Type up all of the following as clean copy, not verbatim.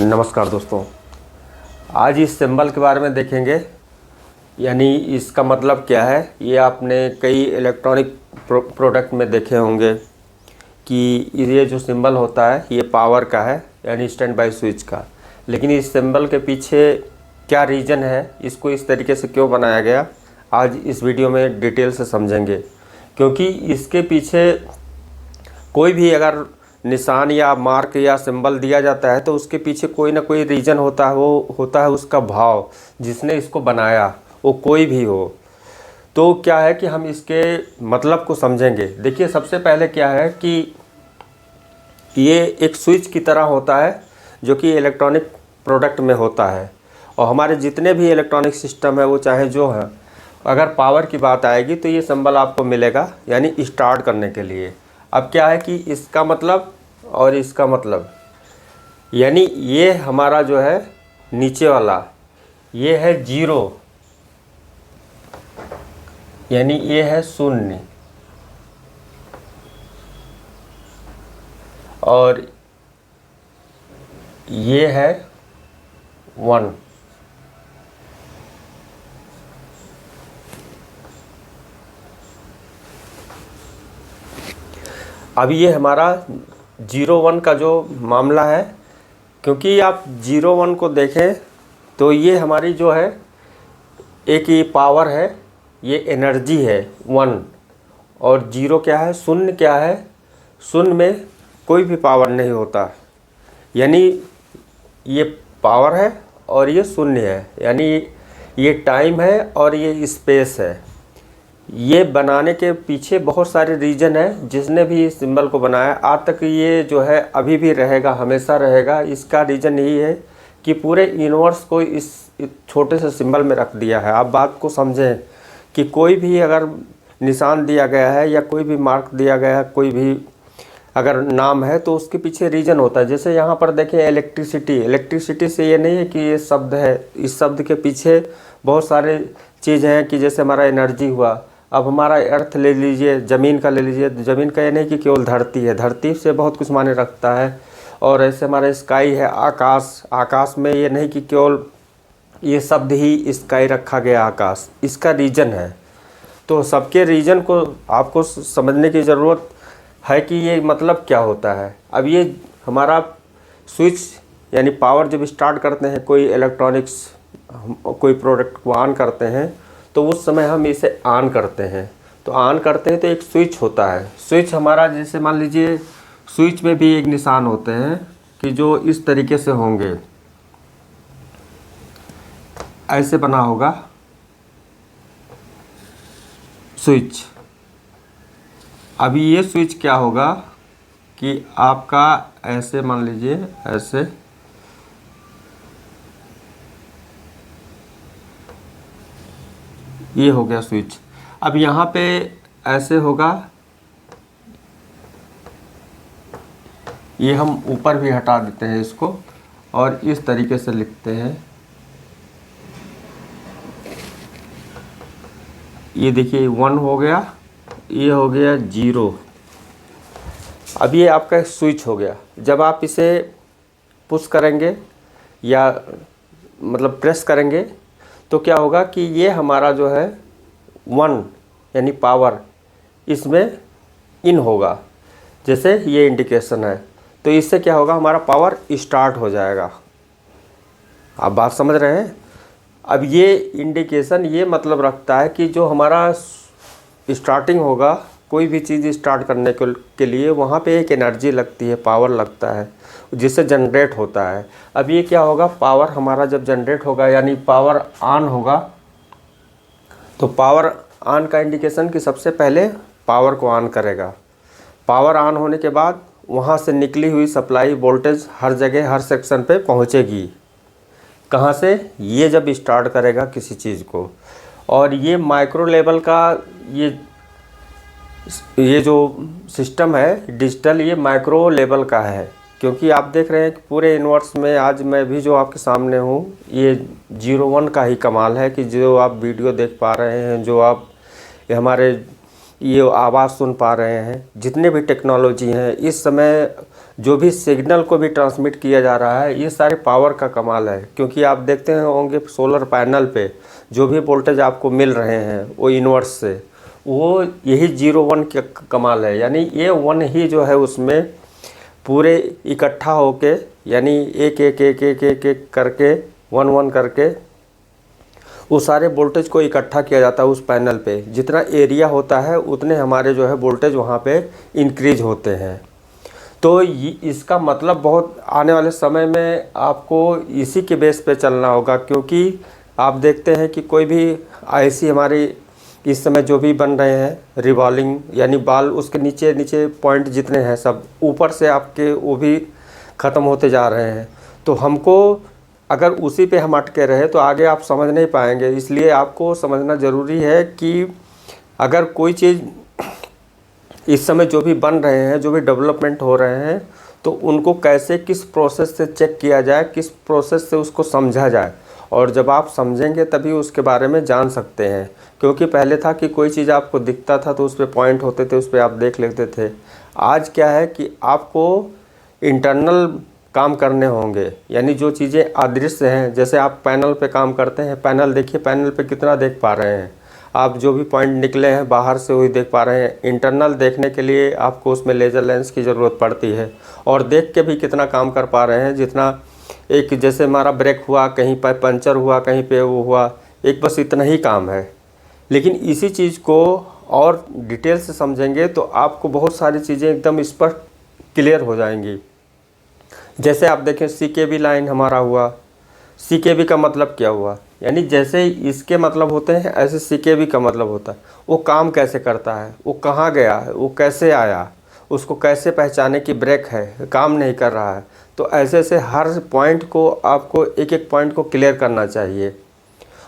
नमस्कार दोस्तों, आज इस सिंबल के बारे में देखेंगे। यानी इसका मतलब क्या है। ये आपने कई इलेक्ट्रॉनिक प्रोडक्ट में देखे होंगे कि ये जो सिंबल होता है ये पावर का है, यानी स्टैंड बाय स्विच का। लेकिन इस सिंबल के पीछे क्या रीज़न है, इसको इस तरीके से क्यों बनाया गया, आज इस वीडियो में डिटेल से समझेंगे। क्योंकि इसके पीछे कोई भी अगर निशान या मार्क या सिंबल दिया जाता है तो उसके पीछे कोई ना कोई रीज़न होता है। वो होता है उसका भाव, जिसने इसको बनाया, वो कोई भी हो। तो क्या है कि हम इसके मतलब को समझेंगे। देखिए, सबसे पहले क्या है कि ये एक स्विच की तरह होता है जो कि इलेक्ट्रॉनिक प्रोडक्ट में होता है। और हमारे जितने भी इलेक्ट्रॉनिक सिस्टम है वो चाहे जो है, अगर पावर की बात आएगी तो ये सिंबल आपको मिलेगा, यानी स्टार्ट करने के लिए। अब क्या है कि इसका मतलब और इसका मतलब, यानी ये हमारा जो है नीचे वाला, ये है 0, यानी ये है 0, और ये है 1। अब ये हमारा 0-1 का जो मामला है, क्योंकि आप 0-1 को देखें तो ये हमारी जो है एक ये पावर है, ये एनर्जी है 1। और 0 क्या है, 0 क्या है, 0 में कोई भी पावर नहीं होता। यानी ये पावर है और ये 0 है, यानी ये टाइम है और ये स्पेस है। ये बनाने के पीछे बहुत सारे रीज़न है, जिसने भी इस सिंबल को बनाया आज तक ये जो है अभी भी रहेगा, हमेशा रहेगा। इसका रीज़न यही है कि पूरे यूनिवर्स को इस छोटे से सिंबल में रख दिया है। आप बात को समझें कि कोई भी अगर निशान दिया गया है या कोई भी मार्क दिया गया है, कोई भी अगर नाम है, तो उसके पीछे रीज़न होता है। जैसे यहाँ पर देखें इलेक्ट्रिसिटी से ये नहीं है कि ये शब्द है, इस शब्द के पीछे बहुत सारे चीज़ हैं। कि जैसे हमारा एनर्जी हुआ, अब हमारा अर्थ ले लीजिए, ज़मीन का ले लीजिए। ज़मीन का ये नहीं कि केवल धरती है, धरती से बहुत कुछ मायने रखता है। और ऐसे हमारा स्काई है, आकाश में ये नहीं कि केवल ये शब्द ही स्काई रखा गया, आकाश, इसका रीज़न है। तो सबके रीज़न को आपको समझने की ज़रूरत है कि ये मतलब क्या होता है। अब ये हमारा स्विच, यानी पावर जब स्टार्ट करते हैं कोई इलेक्ट्रॉनिक्स, कोई प्रोडक्ट को ऑन करते हैं, तो उस समय हम इसे ऑन करते हैं। तो ऑन करते हैं तो एक स्विच होता है। स्विच हमारा, जैसे मान लीजिए स्विच में भी एक निशान होते हैं कि जो इस तरीके से होंगे, ऐसे बना होगा स्विच। अभी ये स्विच क्या होगा कि आपका ऐसे मान लीजिए, ऐसे ये हो गया स्विच। अब यहाँ पे ऐसे होगा, ये हम ऊपर भी हटा देते हैं इसको और इस तरीके से लिखते हैं। ये देखिए 1 हो गया, ये हो गया 0। अब ये आपका स्विच हो गया। जब आप इसे पुश करेंगे या मतलब प्रेस करेंगे तो क्या होगा कि ये हमारा जो है 1, यानी पावर, इसमें इन होगा। जैसे ये इंडिकेशन है, तो इससे क्या होगा, हमारा पावर स्टार्ट हो जाएगा। आप बात समझ रहे हैं। अब ये इंडिकेशन ये मतलब रखता है कि जो हमारा स्टार्टिंग होगा, कोई भी चीज़ स्टार्ट करने के लिए वहाँ पे एक एनर्जी लगती है, पावर लगता है, जिससे जनरेट होता है। अब ये क्या होगा, पावर हमारा जब जनरेट होगा, यानी पावर ऑन होगा, तो पावर ऑन का इंडिकेशन कि सबसे पहले पावर को ऑन करेगा। पावर ऑन होने के बाद वहाँ से निकली हुई सप्लाई वोल्टेज हर जगह, हर सेक्शन पे पहुँचेगी। कहाँ से, ये जब स्टार्ट करेगा किसी चीज़ को। और ये माइक्रो लेवल का ये जो सिस्टम है डिजिटल, ये माइक्रो लेवल का है। क्योंकि आप देख रहे हैं कि पूरे यूनिवर्स में आज मैं भी जो आपके सामने हूँ, ये 0-1 का ही कमाल है कि जो आप वीडियो देख पा रहे हैं, जो आप ये हमारे ये आवाज़ सुन पा रहे हैं, जितने भी टेक्नोलॉजी हैं इस समय, जो भी सिग्नल को भी ट्रांसमिट किया जा रहा है, ये सारे पावर का कमाल है। क्योंकि आप देखते हैं होंगे सोलर पैनल पे जो भी वोल्टेज आपको मिल रहे हैं वो इन्वर्स से, वो यही 0-1 के कमाल है। यानी ये 1 ही जो है उसमें पूरे इकट्ठा होके, यानी एक एक एक एक एक एक करके 1-1 करके वो सारे वोल्टेज को इकट्ठा किया जाता है उस पैनल पे। जितना एरिया होता है उतने हमारे जो है वोल्टेज वहाँ पे इंक्रीज होते हैं। तो इसका मतलब बहुत आने वाले समय में आपको इसी के बेस पे चलना होगा। क्योंकि आप देखते हैं कि कोई भी ऐसी हमारी इस समय जो भी बन रहे हैं रिवॉल्विंग, यानी बाल उसके नीचे नीचे पॉइंट जितने हैं सब ऊपर से आपके वो भी ख़त्म होते जा रहे हैं। तो हमको अगर उसी पे हम अटके रहे तो आगे आप समझ नहीं पाएंगे। इसलिए आपको समझना ज़रूरी है कि अगर कोई चीज़ इस समय जो भी बन रहे हैं, जो भी डेवलपमेंट हो रहे हैं, तो उनको कैसे किस प्रोसेस से चेक किया जाए, किस प्रोसेस से उसको समझा जाए। और जब आप समझेंगे तभी उसके बारे में जान सकते हैं। क्योंकि पहले था कि कोई चीज़ आपको दिखता था तो उस पर पॉइंट होते थे, उस पर आप देख लेते थे। आज क्या है कि आपको इंटरनल काम करने होंगे, यानी जो चीज़ें अदृश्य हैं। जैसे आप पैनल पे काम करते हैं, पैनल देखिए, पैनल पे कितना देख पा रहे हैं आप, जो भी पॉइंट निकले हैं बाहर से वही देख पा रहे हैं। इंटरनल देखने के लिए आपको उसमें लेज़र लेंस की ज़रूरत पड़ती है, और देख के भी कितना काम कर पा रहे हैं। जितना एक जैसे हमारा ब्रेक हुआ, कहीं पर पंचर हुआ, कहीं पे वो हुआ, एक बस इतना ही काम है। लेकिन इसी चीज़ को और डिटेल से समझेंगे तो आपको बहुत सारी चीज़ें एकदम स्पष्ट क्लियर हो जाएंगी। जैसे आप देखें CKB लाइन हमारा हुआ, CKB का मतलब क्या हुआ, यानी जैसे इसके मतलब होते हैं ऐसे CKB का मतलब होता है वो काम कैसे करता है, वो कहाँ गया है, वो कैसे आया, उसको कैसे पहचाने कि ब्रेक है, काम नहीं कर रहा है। तो ऐसे ऐसे हर पॉइंट को आपको एक एक पॉइंट को क्लियर करना चाहिए।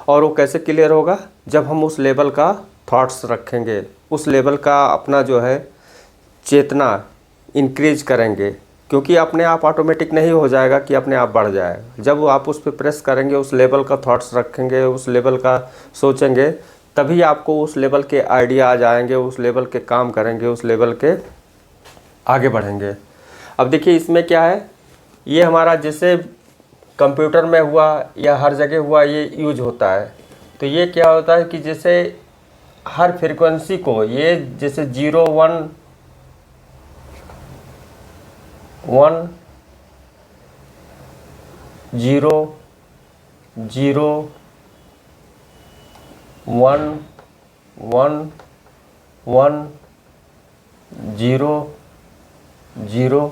और वो कैसे क्लियर होगा, जब हम उस लेवल का थॉट्स रखेंगे, उस लेवल का अपना जो है चेतना इंक्रीज करेंगे। क्योंकि अपने आप ऑटोमेटिक नहीं हो जाएगा कि अपने आप बढ़ जाए। जब आप उस पर प्रेस करेंगे, उस लेवल का थॉट्स रखेंगे, उस लेवल का सोचेंगे, तभी आपको उस लेवल के आइडिया आ जाएंगे, उस लेवल के काम करेंगे, उस लेवल के आगे बढ़ेंगे। अब देखिए इसमें क्या है, ये हमारा जैसे कंप्यूटर में हुआ या हर जगह हुआ ये यूज होता है। तो ये क्या होता है कि जैसे हर फ्रीक्वेंसी को, ये जैसे 0 1 1 0 0 1 1 1 0 0,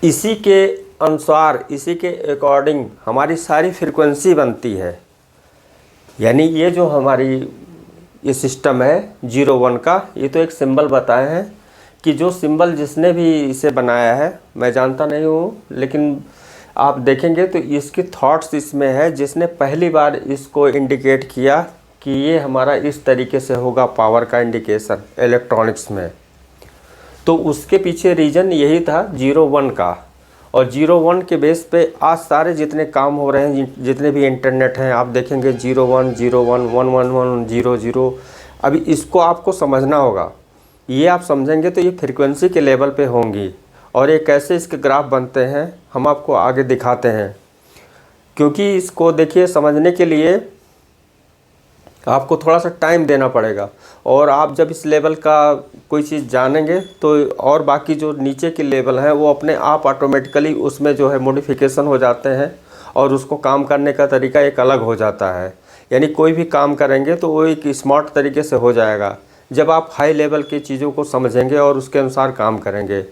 इसी के अनुसार, इसी के अकॉर्डिंग हमारी सारी फ्रीक्वेंसी बनती है। यानी ये जो हमारी ये सिस्टम है 0-1 का, ये तो एक सिंबल बताए हैं कि जो सिंबल जिसने भी इसे बनाया है, मैं जानता नहीं हूँ, लेकिन आप देखेंगे तो इसके थॉट्स इसमें है। जिसने पहली बार इसको इंडिकेट किया कि ये हमारा इस तरीके से होगा पावर का इंडिकेशन इलेक्ट्रॉनिक्स में, तो उसके पीछे रीज़न यही था 0-1 का। और 0-1 के बेस पे आज सारे जितने काम हो रहे हैं, जितने भी इंटरनेट हैं, आप देखेंगे 0-1 0-1 1-1-1 0-0। अभी इसको आपको समझना होगा, ये आप समझेंगे तो ये फ्रीक्वेंसी के लेवल पे होंगी। और ये कैसे इसके ग्राफ बनते हैं हम आपको आगे दिखाते हैं। क्योंकि इसको देखिए समझने के लिए आपको थोड़ा सा टाइम देना पड़ेगा। और आप जब इस लेवल का कोई चीज़ जानेंगे तो और बाकी जो नीचे के लेवल हैं वो अपने आप ऑटोमेटिकली उसमें जो है मॉडिफिकेशन हो जाते हैं, और उसको काम करने का तरीका एक अलग हो जाता है। यानी कोई भी काम करेंगे तो वो एक स्मार्ट तरीके से हो जाएगा जब आप हाई लेवल की चीज़ों को समझेंगे और उसके अनुसार काम करेंगे।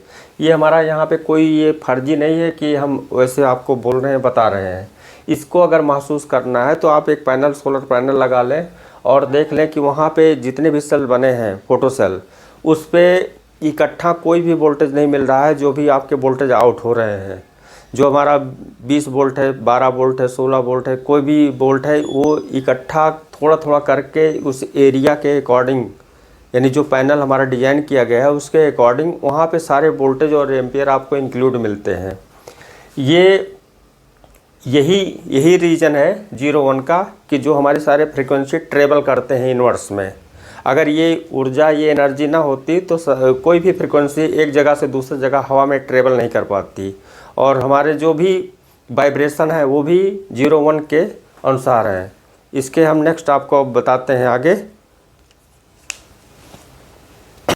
ये हमारा यहाँ पे कोई ये फर्जी नहीं है कि हम वैसे आपको बोल रहे हैं, बता रहे हैं। इसको अगर महसूस करना है तो आप एक पैनल, सोलर पैनल लगा लें और देख लें कि वहाँ पे जितने भी सेल बने हैं, फोटो सेल, उस पर इकट्ठा कोई भी वोल्टेज नहीं मिल रहा है। जो भी आपके वोल्टेज आउट हो रहे हैं, जो हमारा 20 वोल्ट है, 12 वोल्ट है, 16 वोल्ट है, कोई भी वोल्ट है, वो इकट्ठा थोड़ा थोड़ा करके उस एरिया के अकॉर्डिंग, यानी जो पैनल हमारा डिज़ाइन किया गया है उसके अकॉर्डिंग वहाँ पे सारे वोल्टेज और एम्पियर आपको इंक्लूड मिलते हैं। यही रीज़न है 0-1 का कि जो हमारे सारे फ्रीक्वेंसी ट्रेवल करते हैं इन्वर्स में। अगर ये ऊर्जा, ये एनर्जी ना होती तो कोई भी फ्रिक्वेंसी एक जगह से दूसरी जगह हवा में ट्रेवल नहीं कर पाती, और हमारे जो भी वाइब्रेशन है वो भी 0 1 के अनुसार है। इसके हम नेक्स्ट आपको बताते हैं आगे।